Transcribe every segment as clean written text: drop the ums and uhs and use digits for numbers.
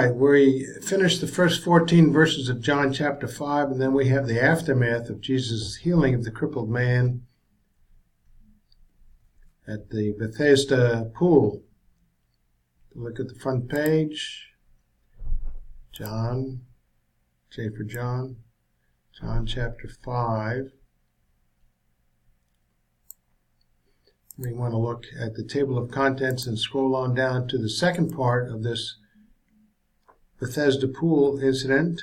right, we finished the first 14 verses of John chapter 5, and then we have the aftermath of Jesus' healing of the crippled man at the Bethesda pool. Look at the front page. John, J for John, John chapter 5. We want to look at the table of contents and scroll on down to the second part of this Bethesda pool incident,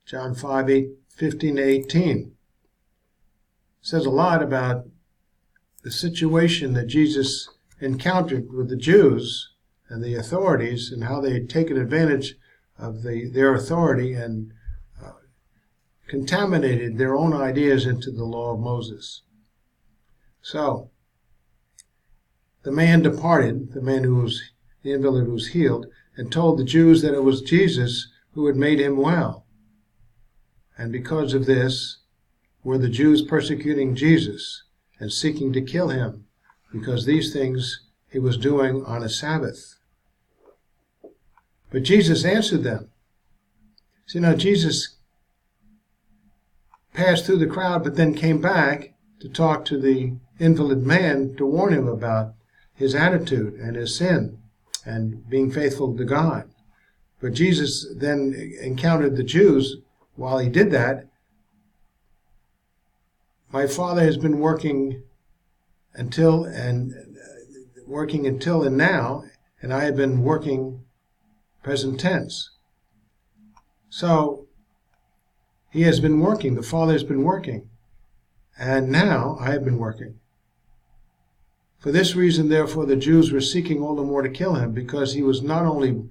John 5, 15 to 18. It says a lot about the situation that Jesus encountered with the Jews and the authorities, and how they had taken advantage of their authority and contaminated their own ideas into the law of Moses. So, the man departed, the man who was the invalid who was healed, and told the Jews that it was Jesus who had made him well. And because of this, were the Jews persecuting Jesus and seeking to kill him, because these things he was doing on a Sabbath. But Jesus answered them. See, now Jesus passed through the crowd, but then came back to talk to the invalid man to warn him about his attitude and his sin and being faithful to God. But Jesus then encountered the Jews while he did that. My Father has been working until and now, and I have been working present tense. So he has been working, the Father has been working, and now I have been working. For this reason, therefore, the Jews were seeking all the more to kill him, because he was not only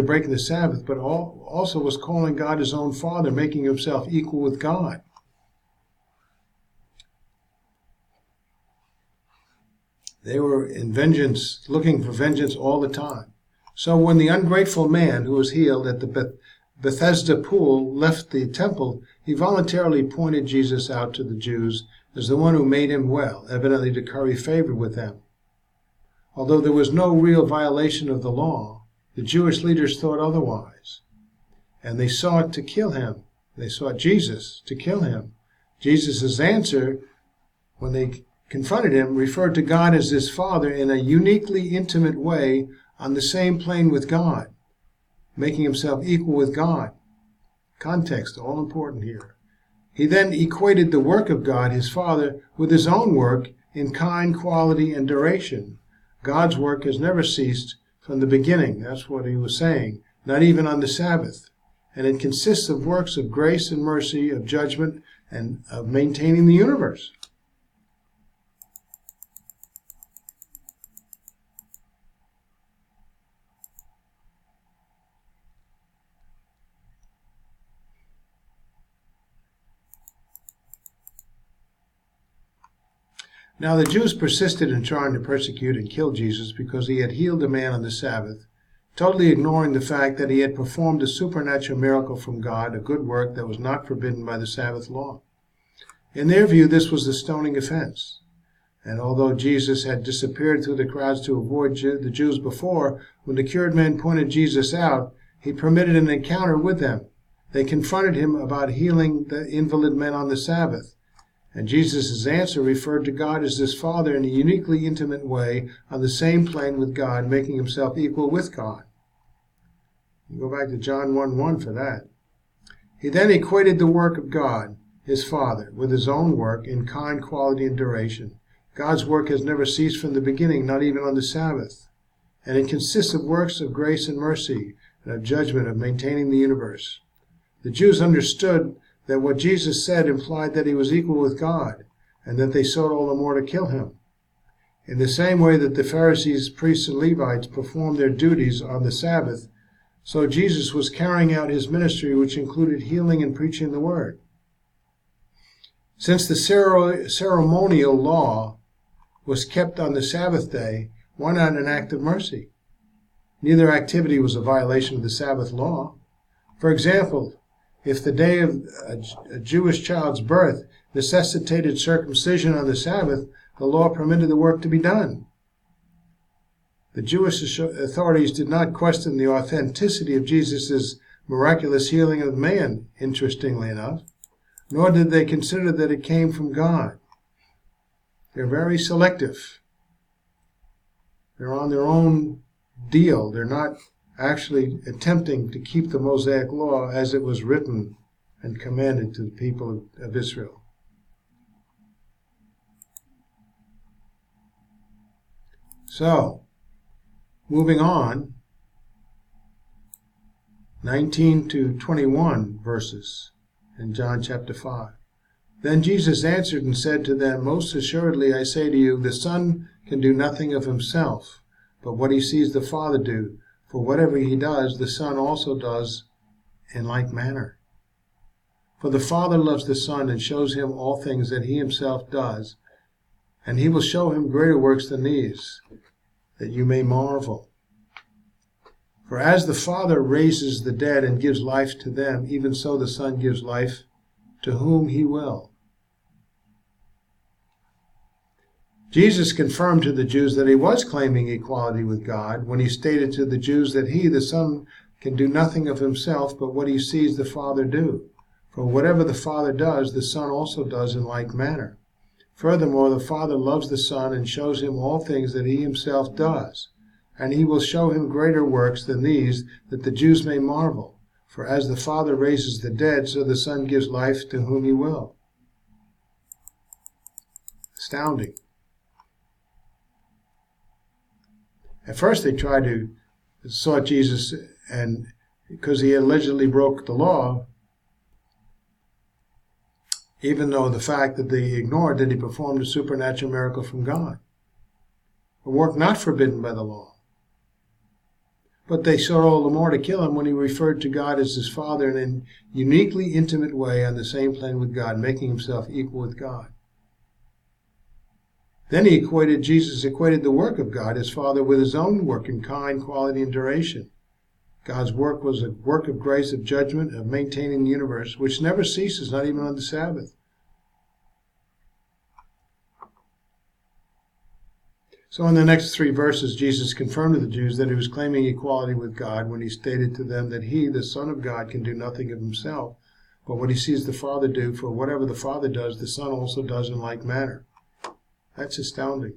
breaking the Sabbath, but also was calling God his own Father, making himself equal with God. They were in vengeance, looking for vengeance all the time. So when the ungrateful man who was healed at the Bethesda pool left the temple, he voluntarily pointed Jesus out to the Jews as the one who made him well, evidently to curry favor with them. Although there was no real violation of the law, the Jewish leaders thought otherwise, and they sought to kill him. They sought Jesus to kill him. Jesus' answer, when they confronted him, referred to God as his Father in a uniquely intimate way, on the same plane with God, making himself equal with God. Context, all important here. He then equated the work of God, his Father, with his own work in kind, quality, and duration. God's work has never ceased from the beginning. That's what he was saying, not even on the Sabbath. And it consists of works of grace and mercy, of judgment, and of maintaining the universe. Now the Jews persisted in trying to persecute and kill Jesus because he had healed a man on the Sabbath, totally ignoring the fact that he had performed a supernatural miracle from God, a good work that was not forbidden by the Sabbath law. In their view, this was a stoning offense. And although Jesus had disappeared through the crowds to avoid the Jews before, when the cured man pointed Jesus out, he permitted an encounter with them. They confronted him about healing the invalid men on the Sabbath. And Jesus' answer referred to God as his Father in a uniquely intimate way, on the same plane with God, making himself equal with God. You go back to John 1:1 for that. He then equated the work of God, his Father, with his own work in kind, quality, and duration. God's work has never ceased from the beginning, not even on the Sabbath. And it consists of works of grace and mercy, and of judgment, of maintaining the universe. The Jews understood that what Jesus said implied that he was equal with God, and that they sought all the more to kill him. In the same way that the Pharisees, priests, and Levites performed their duties on the Sabbath, so Jesus was carrying out his ministry, which included healing and preaching the word. Since the ceremonial law was kept on the Sabbath day, why not an act of mercy? Neither activity was a violation of the Sabbath law. For example, if the day of a Jewish child's birth necessitated circumcision on the Sabbath, the law permitted the work to be done. The Jewish authorities did not question the authenticity of Jesus' miraculous healing of man, interestingly enough, nor did they consider that it came from God. They're very selective. They're on their own deal. They're not actually attempting to keep the Mosaic law as it was written and commanded to the people of Israel. So, moving on, 19 to 21 verses in John chapter 5. Then Jesus answered and said to them, Most assuredly I say to you, the Son can do nothing of himself, but what he sees the Father do. For whatever he does, the Son also does in like manner. For the Father loves the Son and shows him all things that he himself does, and he will show him greater works than these, that you may marvel. For as the Father raises the dead and gives life to them, even so the Son gives life to whom he will. Jesus confirmed to the Jews that he was claiming equality with God when he stated to the Jews that he, the Son, can do nothing of himself but what he sees the Father do. For whatever the Father does, the Son also does in like manner. Furthermore, the Father loves the Son and shows him all things that he himself does, and he will show him greater works than these, that the Jews may marvel. For as the Father raises the dead, so the Son gives life to whom he will. Astounding. At first they tried to sought Jesus, and because he allegedly broke the law, even though the fact that they ignored that he performed a supernatural miracle from God, a work not forbidden by the law. But they sought all the more to kill him when he referred to God as his Father in a uniquely intimate way on the same plane with God, making himself equal with God. Then Jesus equated the work of God, his Father, with his own work in kind, quality, and duration. God's work was a work of grace, of judgment, of maintaining the universe, which never ceases, not even on the Sabbath. So in the next 3 verses, Jesus confirmed to the Jews that he was claiming equality with God when he stated to them that he, the Son of God, can do nothing of himself, but what he sees the Father do, for whatever the Father does, the Son also does in like manner. That's astounding.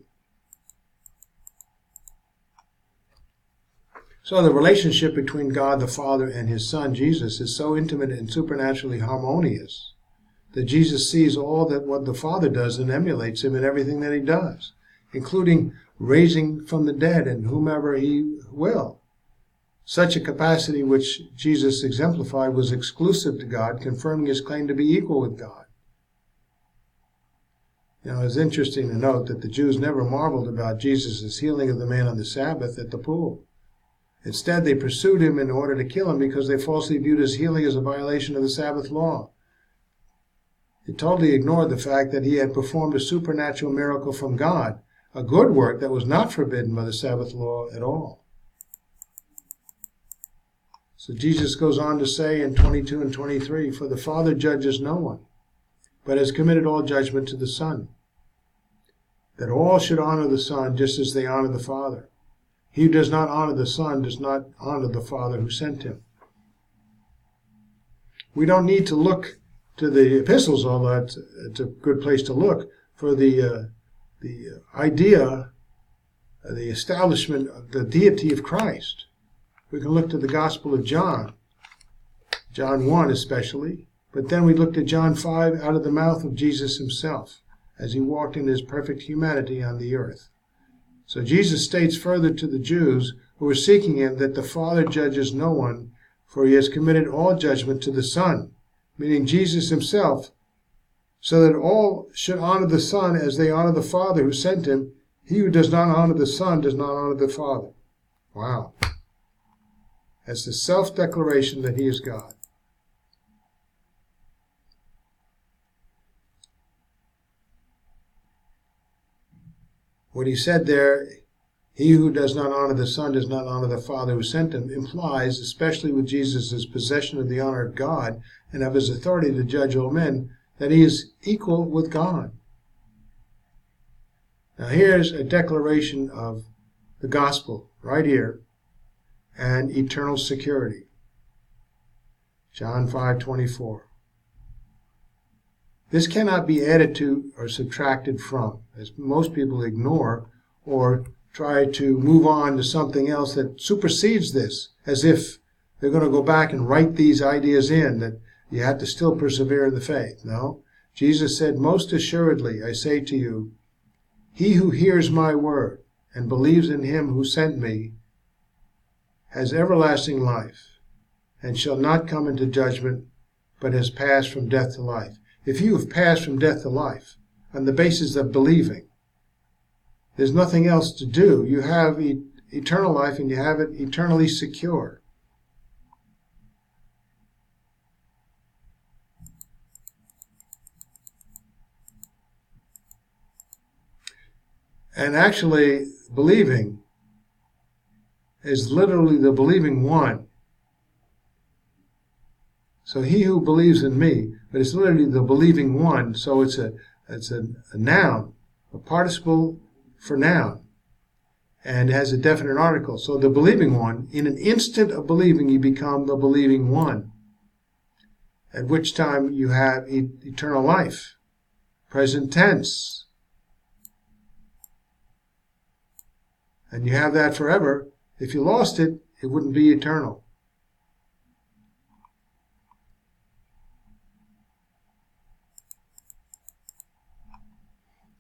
So the relationship between God the Father and his Son, Jesus, is so intimate and supernaturally harmonious that Jesus sees all that what the Father does and emulates him in everything that he does, including raising from the dead and whomever he will. Such a capacity which Jesus exemplified was exclusive to God, confirming his claim to be equal with God. It's interesting to note that the Jews never marveled about Jesus' healing of the man on the Sabbath at the pool. Instead, they pursued him in order to kill him because they falsely viewed his healing as a violation of the Sabbath law. They totally ignored the fact that he had performed a supernatural miracle from God, a good work that was not forbidden by the Sabbath law at all. So Jesus goes on to say in 22 and 23, For the Father judges no one, but has committed all judgment to the Son, that all should honor the Son just as they honor the Father. He who does not honor the Son does not honor the Father who sent him. We don't need to look to the epistles, although it's a good place to look, for the idea, the establishment of the deity of Christ. We can look to the Gospel of John 1 especially, but then we look to John 5 out of the mouth of Jesus himself, as he walked in his perfect humanity on the earth. So Jesus states further to the Jews who were seeking him that the Father judges no one, for he has committed all judgment to the Son, meaning Jesus himself, so that all should honor the Son as they honor the Father who sent him. He who does not honor the Son does not honor the Father. Wow. That's the self-declaration that he is God. What he said there, he who does not honor the Son does not honor the Father who sent him, implies, especially with Jesus' possession of the honor of God and of his authority to judge all men, that he is equal with God. Now here's a declaration of the gospel right here, and eternal security. John 5:24. This cannot be added to or subtracted from, as most people ignore or try to move on to something else that supersedes this, as if they're going to go back and write these ideas in, that you have to still persevere in the faith. No. Jesus said, "Most assuredly, I say to you, he who hears my word and believes in him who sent me has everlasting life, and shall not come into judgment, but has passed from death to life." If you have passed from death to life on the basis of believing, there's nothing else to do. You have eternal life, and you have it eternally secure. And actually, believing is literally the believing one. So he who believes in me, but it's literally the believing one. So it's a noun, a participle for noun, and it has a definite article. So the believing one, in an instant of believing, you become the believing one, at which time you have eternal life, present tense. And you have that forever. If you lost it, it wouldn't be eternal.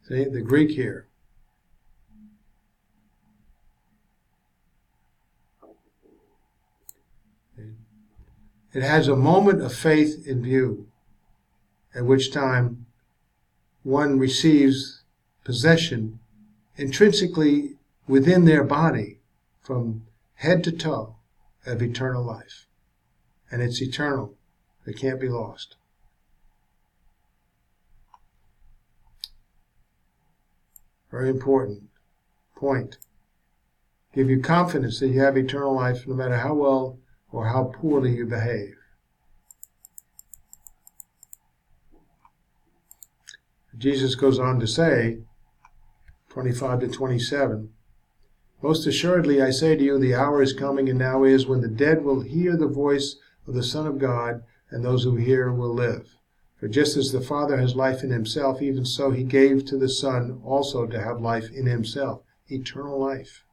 See, the Greek here. It has a moment of faith in view, at which time one receives possession intrinsically within their body, from head to toe, of eternal life. And it's eternal. It can't be lost. Very important point. Give you confidence that you have eternal life no matter how well or how poorly you behave. Jesus goes on to say, 25 to 27, "Most assuredly I say to you, the hour is coming and now is, when the dead will hear the voice of the Son of God, and those who hear will live. For just as the Father has life in himself, even so he gave to the Son also to have life in himself." Eternal life.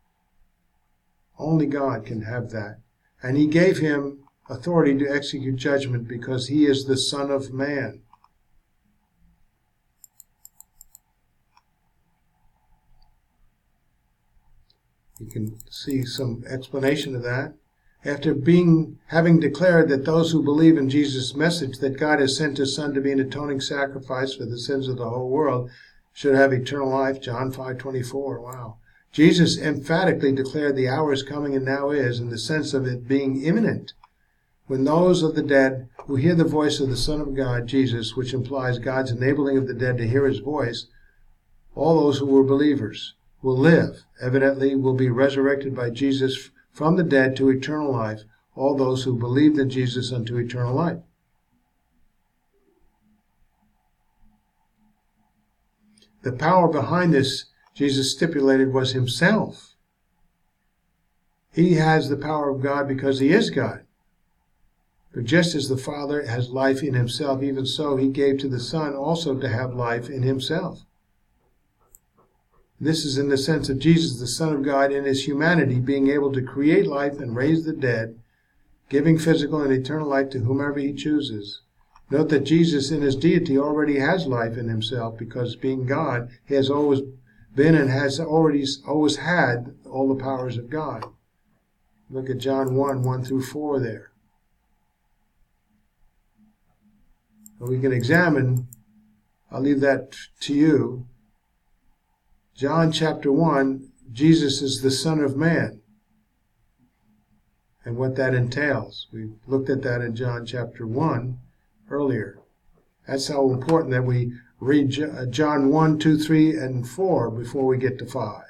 Only God can have that. And he gave him authority to execute judgment because he is the Son of Man. You can see some explanation of that. After having declared that those who believe in Jesus' message, that God has sent his Son to be an atoning sacrifice for the sins of the whole world, should have eternal life, John 5:24. Wow. Jesus emphatically declared the hour is coming and now is, in the sense of it being imminent, when those of the dead who hear the voice of the Son of God, Jesus, which implies God's enabling of the dead to hear his voice, all those who were believers will live, evidently will be resurrected by Jesus from the dead to eternal life, all those who believed in Jesus unto eternal life. The power behind this, Jesus stipulated, was himself. He has the power of God because he is God. But just as the Father has life in himself, even so he gave to the Son also to have life in himself. This is in the sense of Jesus, the Son of God, in his humanity, being able to create life and raise the dead, giving physical and eternal life to whomever he chooses. Note that Jesus in his deity already has life in himself, because being God, he has always been and has always had all the powers of God. Look at John 1 through 4 there. And we can examine, I'll leave that to you. John chapter 1, Jesus is the Son of Man, and what that entails. We looked at that in John chapter 1 earlier. That's how important that we read John 1, 2, 3, and 4 before we get to 5.